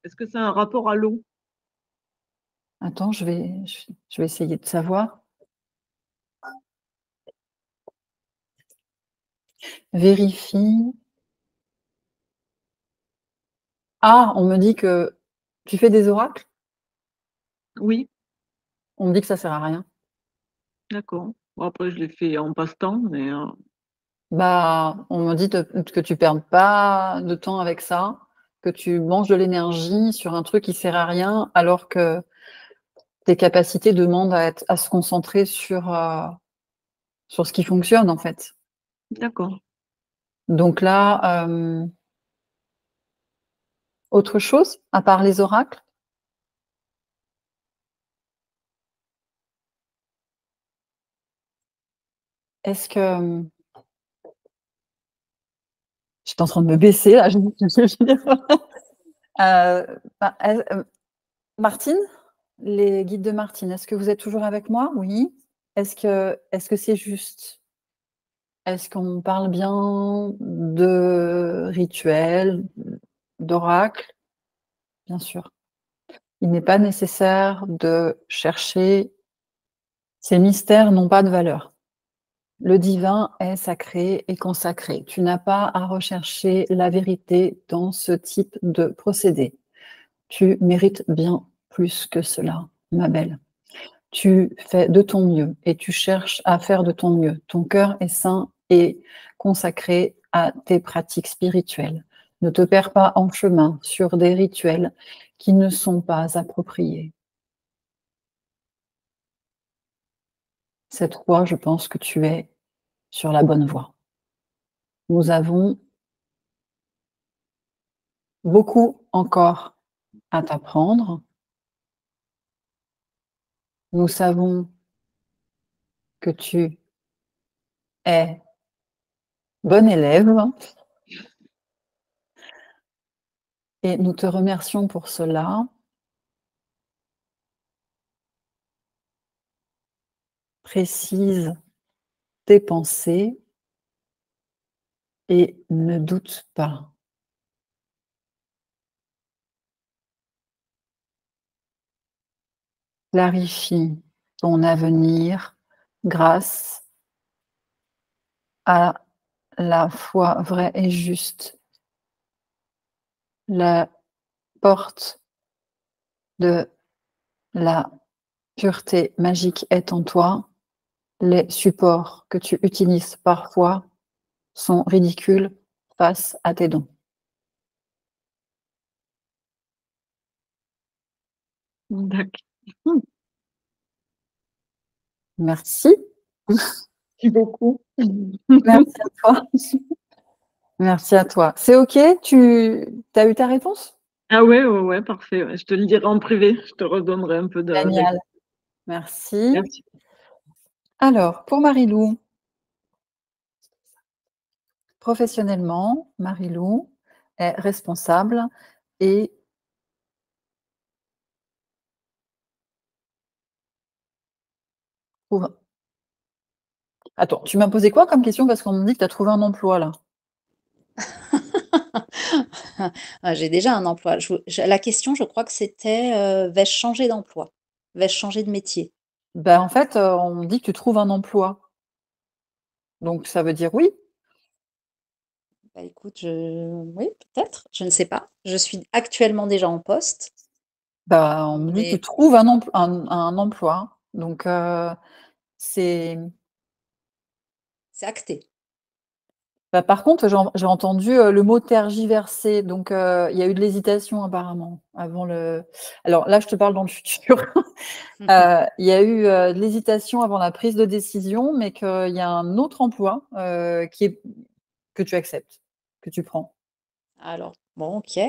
Est-ce que ça a un rapport à l'eau? Attends, je vais essayer de savoir. Vérifie. Ah, on me dit que tu fais des oracles? Oui, On me dit que ça sert à rien. d'accord. Bon, après, je l'ai fait en passe-temps, mais Bah, on me dit que tu perds pas de temps avec ça, que tu manges de l'énergie sur un truc qui sert à rien, alors que tes capacités demandent à se concentrer sur ce qui fonctionne, en fait. d'accord. Donc là, autre chose, à part les oracles? Est-ce que j'étais en train de me baisser là, bah, Martine, les guides de Martine, est-ce que vous êtes toujours avec moi? Oui. Est-ce que c'est juste? Est-ce qu'on parle bien de rituels, d'oracles? Bien sûr. Il n'est pas nécessaire de chercher. Ces mystères n'ont pas de valeur. Le divin est sacré et consacré. Tu n'as pas à rechercher la vérité dans ce type de procédé. Tu mérites bien plus que cela, ma belle. Tu fais de ton mieux et tu cherches à faire de ton mieux. Ton cœur est saint et consacré à tes pratiques spirituelles. Ne te perds pas en chemin sur des rituels qui ne sont pas appropriés. Cette fois, je pense que tu es sur la bonne voie. Nous avons beaucoup encore à t'apprendre. Nous savons que tu es bonne élève et nous te remercions pour cela. Précise tes pensées et ne doute pas. Clarifie ton avenir grâce à la foi vraie et juste. La porte de la pureté magique est en toi. Les supports que tu utilises parfois sont ridicules face à tes dons. D'accord. Merci. Merci beaucoup. Merci à toi. Merci à toi. C'est OK? Tu as eu ta réponse? Ah ouais, ouais, ouais, parfait. Ouais. Je te le dirai en privé. Je te redonnerai un peu de. Génial. Merci. Merci. Alors, pour Marilou, professionnellement, Marilou est responsable et trouve. Attends, tu m'as posé quoi comme question? Parce qu'on me dit que tu as trouvé un emploi là. Ah, j'ai déjà un emploi. La question, je crois que c'était vais-je changer d'emploi? Vais-je changer de métier? Ben, en fait, on me dit que tu trouves un emploi. Donc ça veut dire oui. Bah, écoute, oui, peut-être, je ne sais pas. Je suis actuellement déjà en poste, Bah, on me dit que tu mais trouves un emploi. Donc, c'est. c'est acté. Bah, par contre, j'ai entendu le mot tergiverser. Donc, il y a eu de l'hésitation apparemment avant le. Alors là, je te parle dans le futur. Il y a eu de l'hésitation avant la prise de décision, mais qu'il y a un autre emploi que tu acceptes, que tu prends. Alors, bon, ok.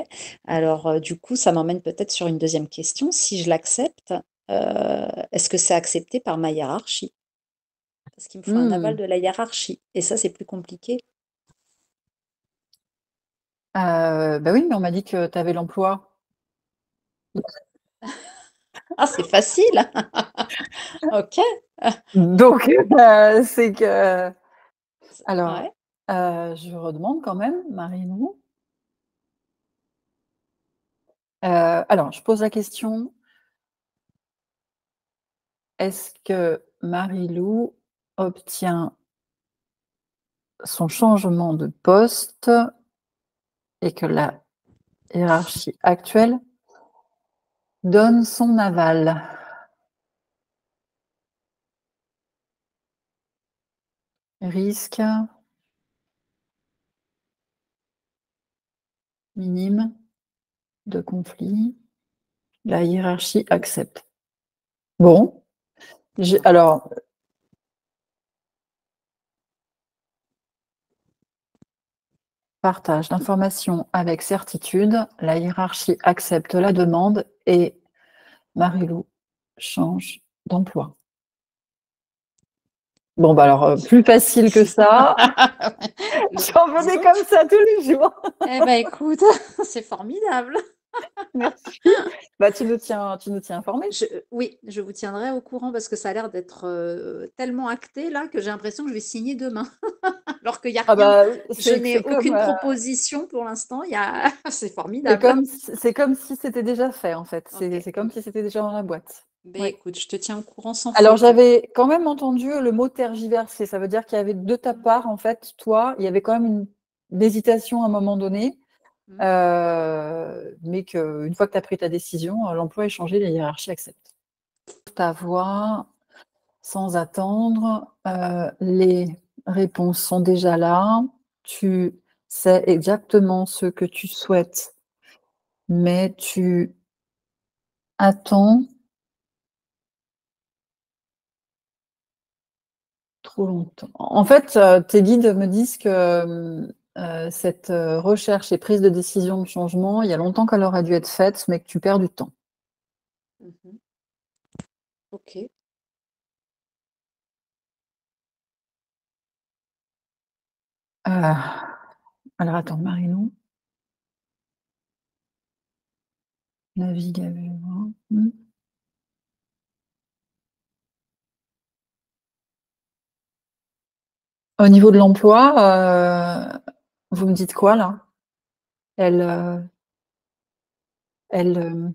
Alors, du coup, ça m'emmène peut-être sur une deuxième question. Si je l'accepte, est-ce que c'est accepté par ma hiérarchie? Parce qu'il me faut un aval Hmm. de la hiérarchie. Et ça, c'est plus compliqué. Bah oui, mais on m'a dit que tu avais l'emploi. Ah, c'est facile. Ok. Donc, c'est que. Alors, Ouais. je redemande quand même, Marie-Lou. Alors, je pose la question, est-ce que Marie-Lou obtient son changement de poste et que la hiérarchie actuelle donne son aval? Risque minime de conflit, la hiérarchie accepte. Bon, alors, partage d'informations avec certitude, la hiérarchie accepte la demande et Marie-Lou change d'emploi. Bon, bah alors, plus facile que ça. J'en Dis venais donc. comme ça tous les jours. Eh ben, écoute, c'est formidable. Merci. Bah, tu nous tiens informés. Oui, je vous tiendrai au courant parce que ça a l'air d'être tellement acté là que j'ai l'impression que je vais signer demain. Alors qu'il n'y a Ah rien. bah, Je c'est n'ai c'est comme, aucune proposition pour l'instant. C'est c'est formidable. comme, c'est comme si c'était déjà fait, en fait. Ok. C'est comme si c'était déjà dans la boîte. Ben, Oui. écoute, je te tiens au courant sans Alors, faute. j'avais quand même entendu le mot tergiverser. Ça veut dire qu'il y avait de ta part, en fait, toi, il y avait quand même une hésitation à un moment donné, Hmm. mais qu'une fois que tu as pris ta décision, l'emploi est changé, la hiérarchie accepte. Ta voix, sans attendre, les réponses sont déjà là. Tu sais exactement ce que tu souhaites, mais tu attends trop longtemps. En fait, tes guides me disent que cette recherche et prise de décision de changement, il y a longtemps qu'elle aurait dû être faite, mais que tu perds du temps. Mhm. Ok. Alors attends, Marilou. Navigue avec moi. Au niveau de l'emploi, vous me dites quoi là? Elle, elle,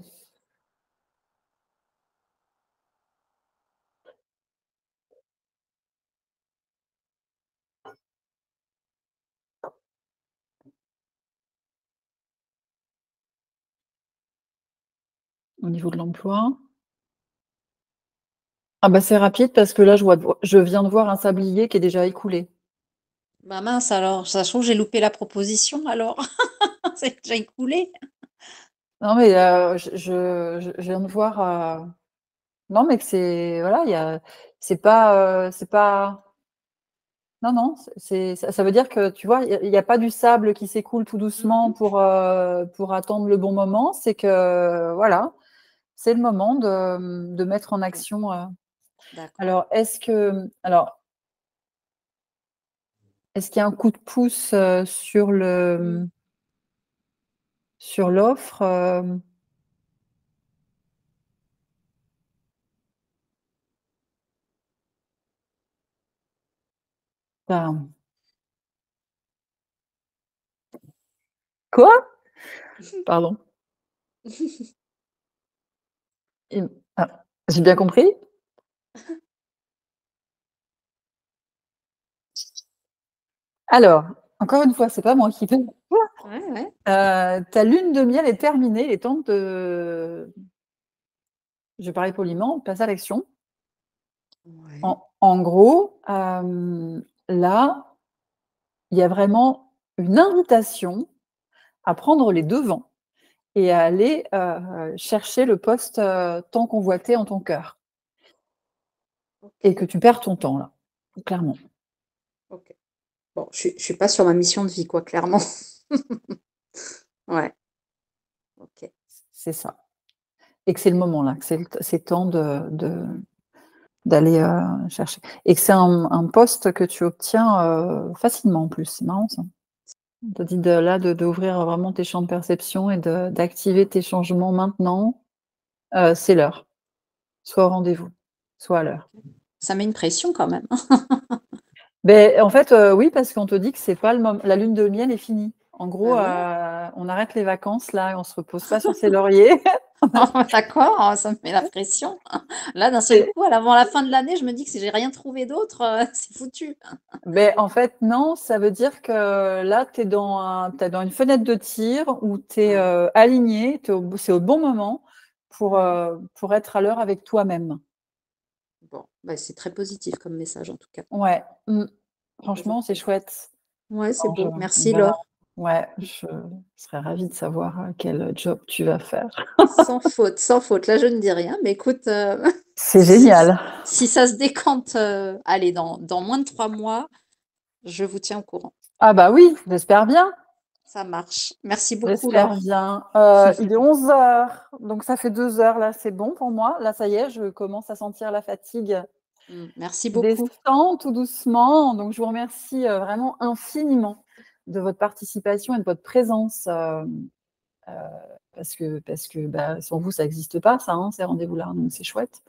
au niveau de l'emploi. Ah bah c'est rapide parce que là je viens de voir un sablier qui est déjà écoulé. Bah mince alors, ça se trouve j'ai loupé la proposition alors. C'est déjà écoulé. Non mais je viens de voir. Non mais que c'est voilà, c'est pas. Non non, ça veut dire que tu vois, il y a pas du sable qui s'écoule tout doucement Mhm. pour attendre le bon moment. C'est que voilà, c'est le moment de mettre en Ok, action. d'accord. Alors est-ce qu'il y a un coup de pouce Mm. sur l'offre? Ben, quoi? Pardon. Ah, j'ai bien compris? Alors, encore une fois, c'est pas moi qui fais. Ouais. Ta lune de miel est terminée, il est temps de, je parlais poliment, passer à l'action. Ouais. En gros, là, il y a vraiment une invitation à prendre les devants et à aller chercher le poste tant convoité en ton cœur. Et que tu perds ton temps, là, clairement. Ok. Bon, je suis pas sur ma mission de vie, quoi, clairement. Ouais. Ok. C'est ça. Et que c'est le moment, là, que c'est temps d'aller chercher. Et que c'est un poste que tu obtiens facilement en plus. C'est marrant, ça. On te dit d'ouvrir vraiment tes champs de perception et d'activer tes changements maintenant. C'est l'heure. Soit au rendez-vous, soit à l'heure. Ça met une pression quand même. Ben, en fait, oui, parce qu'on te dit que c'est pas le moment. La lune de miel est finie. En gros, Ah on arrête les vacances, là, et on se repose pas sur ses lauriers. D'accord, ça me met la pression. Là, d'un seul coup, avant la fin de l'année, je me dis que si j'ai rien trouvé d'autre, c'est foutu. Ben, en fait, non, ça veut dire que là, tu es t'es dans une fenêtre de tir où tu es aligné, c'est au bon moment pour être à l'heure avec toi-même. Bon, bah, c'est très positif comme message en tout cas. Ouais, franchement, c'est chouette. Ouais, c'est beau. Merci Voilà. Laure. Ouais, je serais ravie de savoir quel job tu vas faire. Sans faute, sans faute. Là, je ne dis rien, mais écoute, C'est génial. si ça se décante, allez, dans moins de 3 mois, je vous tiens au courant. Ah bah oui, j'espère bien. Ça marche. Merci beaucoup, J'espère Laure. bien. Il est 11h, donc ça fait 2 heures, là, c'est bon pour moi. Là, ça y est, je commence à sentir la fatigue Merci qui beaucoup. descend tout doucement. Donc, je vous remercie vraiment infiniment de votre participation et de votre présence. Parce que bah, sans vous, ça n'existe pas, ça, hein, ces rendez-vous-là, donc c'est chouette.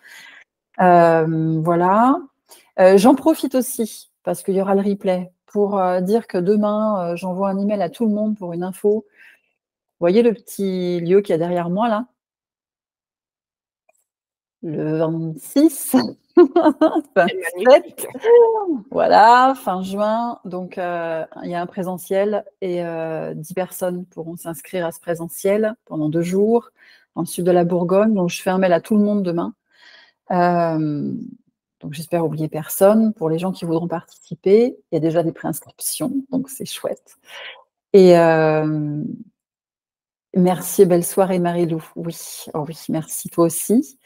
Voilà. J'en profite aussi, parce qu'il y aura le replay, pour dire que demain, j'envoie un email à tout le monde pour une info. Vous voyez le petit lieu qu'il y a derrière moi, là? Le 26, 27, voilà, fin juin. Donc, il y a un présentiel et 10 personnes pourront s'inscrire à ce présentiel pendant 2 jours dans le sud de la Bourgogne. Donc, je fais un mail à tout le monde demain. Donc, j'espère oublier personne. Pour les gens qui voudront participer, il y a déjà des préinscriptions, donc c'est chouette. Et merci, belle soirée Marie-Lou. Oui, oh oui, merci toi aussi.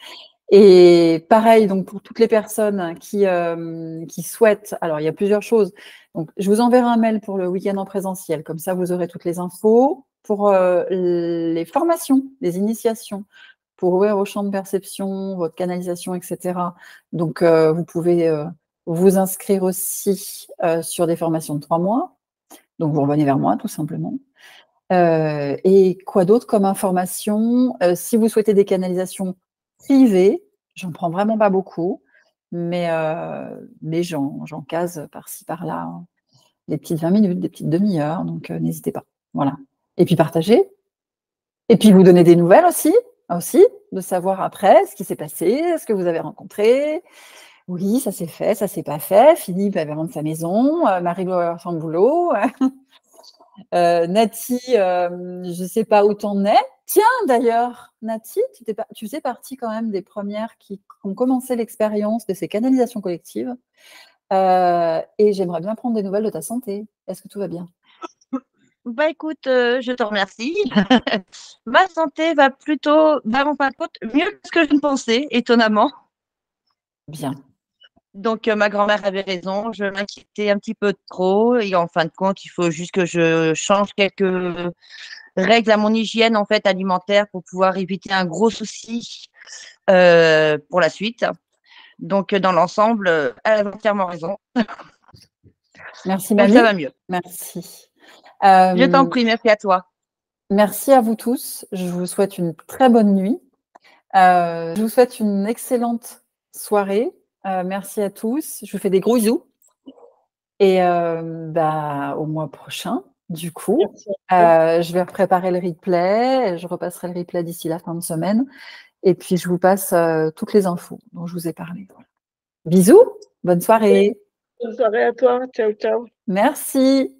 Et pareil, donc pour toutes les personnes qui souhaitent, alors il y a plusieurs choses. Donc, je vous enverrai un mail pour le week-end en présentiel, comme ça vous aurez toutes les infos. Pour les formations, les initiations, pour ouvrir vos champs de perception, votre canalisation, etc. Donc, vous pouvez vous inscrire aussi sur des formations de 3 mois. Donc, vous revenez vers moi, tout simplement. Et quoi d'autre comme information? Si vous souhaitez des canalisations privées, j'en prends vraiment pas beaucoup, mais j'en case par-ci, par-là, hein. Des petites 20 minutes, des petites demi-heures, donc n'hésitez pas. Voilà. Et puis partagez. Et puis vous donnez des nouvelles aussi, de savoir après ce qui s'est passé, ce que vous avez rencontré. Oui, ça s'est fait, ça s'est pas fait. Philippe avait vendre sa maison, Marie-Lou avait son boulot. Nati, je ne sais pas où t'en es. Tiens, d'ailleurs, Nati, tu fais partie quand même des premières qui ont commencé l'expérience de ces canalisations collectives. Et j'aimerais bien prendre des nouvelles de ta santé. Est-ce que tout va bien? Bah écoute, je te remercie. Ma santé va plutôt, en fin de compte, mieux que ce que je ne pensais, étonnamment. Bien. Donc, ma grand-mère avait raison, je m'inquiétais un petit peu trop et en fin de compte, il faut juste que je change quelques règles à mon hygiène en fait alimentaire pour pouvoir éviter un gros souci pour la suite. Donc, dans l'ensemble, elle a entièrement raison. Merci, Donc, mamie. ça va mieux. Merci. Je t'en prie, merci à toi. Merci à vous tous. Je vous souhaite une très bonne nuit. Je vous souhaite une excellente soirée. Merci à tous. Je vous fais des gros bisous. Et au mois prochain, du coup, je vais préparer le replay. Je repasserai le replay d'ici la fin de semaine. Et puis, je vous passe toutes les infos dont je vous ai parlé. Voilà. Bisous, bonne soirée. Bonne soirée à toi. Ciao, ciao. Merci.